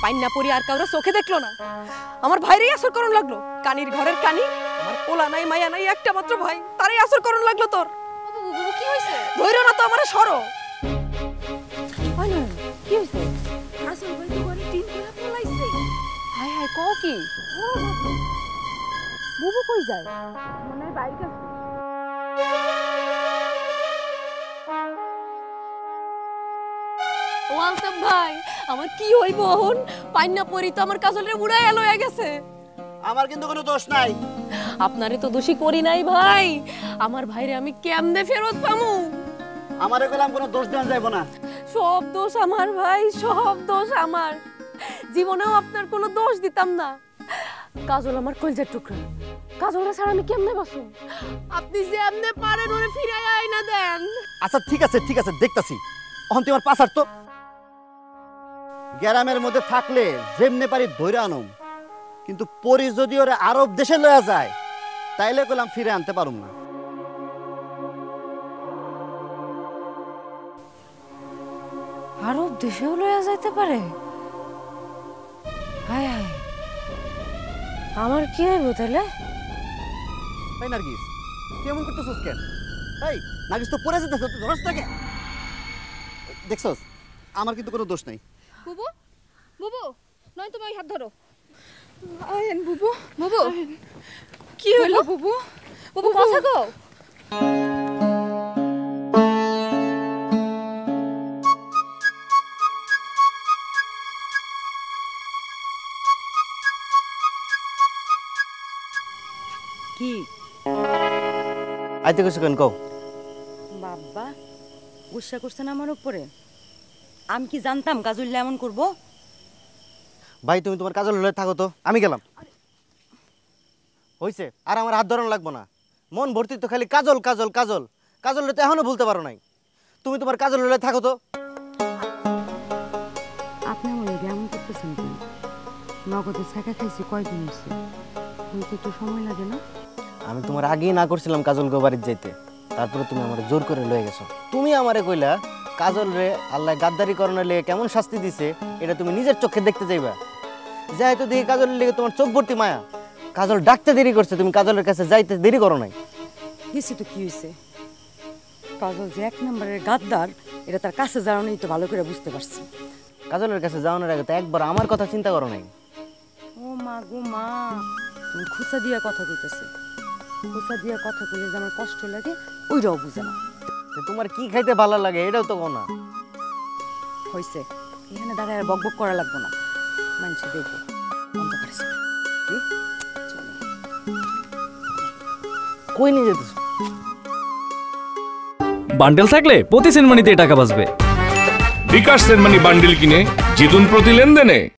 পাইন্না পরি আর কাউরে চোখে দেখলো না, আমার ভাইরেই আসর করণ লাগলো। কানির ঘরের কানি, আমার পোলা নাই মায়া নাই, একটা মাত্র ভাই, তারই আসর করণ লাগলো তোর। কি হইছে? ধৈর্য না তো আমার সরো। কি হইছে? আসল ভাই তো ঘরে টিন করে পলাইছে। হায় হায়, কও কি? বুবু কই যায়? মনে হয় বাইরে গেছে। ও আলতাফ ভাই, আমার কি হইব এখন? পাইন্না পরি তো আমার কাজলের উড়াইয়া লইয়া গেছে। আমার কিন্তু কোনো দোষ নাই। আপনারে তো দোষী করি নাই ভাই, আমার ভাইরে আমি কেমনে ফেরত পামু? আমারে কইলাম কোনো দোষ দেওয়া যাইব না। সব দোষ আমার ভাই, সব দোষ আমার। জীবনেও আপনার কোনো দোষ দিতাম না। কাজল আমার কলজার টুকরা, কাজলটা ছাড়া আমি কেমনে বাঁচু? আপনি যে এমনে পারেন ওরে ফিরাইয়া আইনা দেন। আচ্ছা ঠিক আছে দেখতাছি। এখন তুই আমার পাশার তো গ্রামের মধ্যে থাকলে যেমনে পারি ধৈর্য আনুম, কিন্তু পরি যদি ওরে আরব দেশে লয়া যায় তাইলে কইলাম ফিরে আনতে পারুম না। আরব দেশেও লইয়া যাইতে পারে? হায় হায়, আমার কি হইব তাহলে? তাই নার্গিস, কেমন করতেছস কেন? তাই নার্গিস তো পড়ে যেতেছ, তুই ধরস তাকে। দেখছস আমার কিন্তু কোনো দোষ নাই। বুবু, বুবু, নয় তুমি ওই হাত ধরো। আয়েন বুবু, বুবু, কি হলো বুবু? বুবু কথা কও। কি আইতে কইছ কেন কও? বাবা গুসা করছেন আমার উপরে? আমি কি জানতাম কাজল এমন করবো? ভাই তুমি তোমার কাজল লয়ে থাকো তো, আমি গেলাম। হইছে, আর আমার হাত ধরানো লাগবো না। মন ভর্তি তো খালি কাজল কাজল কাজল কাজল তো এখনো ভুলতে পারো নাই। তুমি তোমার কাজল লয়ে থাকো তো। আপনি আমার এমন করতেছেন কেন? নগদে ছাকা খাইছি কয়দিন হয়েছে, কিন্তু একটু সময় লাগে না? আমি তোমার আগেই না করছিলাম কাজল গো বাড়িতে যাইতে, তারপরে তুমি আমার জোর করে লয়ে গেছো। তুমি আমারে কইলা কাজল রে আল্লাহ গাদ্দারি করণের লেগে কেমন শাস্তি দিছে এটা তুমি নিজের চোখে দেখতে যাইবা। যাই তো দেখি কাজলের লেগে তোমার চোখ ভর্তি মায়া। কাজল ডাকতে দেরি করছে, তুমি কাজলের কাছে যাইতে দেরি করো নাই। হয়েছে তো কি হয়েছে? কাজল যে এক নম্বরের গাদ্দার এটা তার কাছে যাওয়ানোই তো ভালো করে বুঝতে পারছি। কাজলের কাছে যাওয়ানোর আগে তো একবার আমার কথা চিন্তা করো নাই। ও মা গো মা, তুমি খুচা দিয়া কথা কইতেছে। খুচা দিয়া কথা কইলে যে আমার কষ্ট লাগে ওইটাও বুঝে না। তো তোমার কি খাইতে ভালো লাগে এটাও তো কো না। হয়েছে, এখানে দাঁড়ায় আর বকবক করা লাগবো না, মানুষে দেখবো। অন্ধকারে চলো। কি? চলো। কই নিয়ে যেতেছ? বান্ডেল থাকলে প্রতি সেনমানিতে টাকা বাঁচবে। বিকাশ সেনমানি বান্ডিল কিনে জিতুন প্রতি লেনদেনে।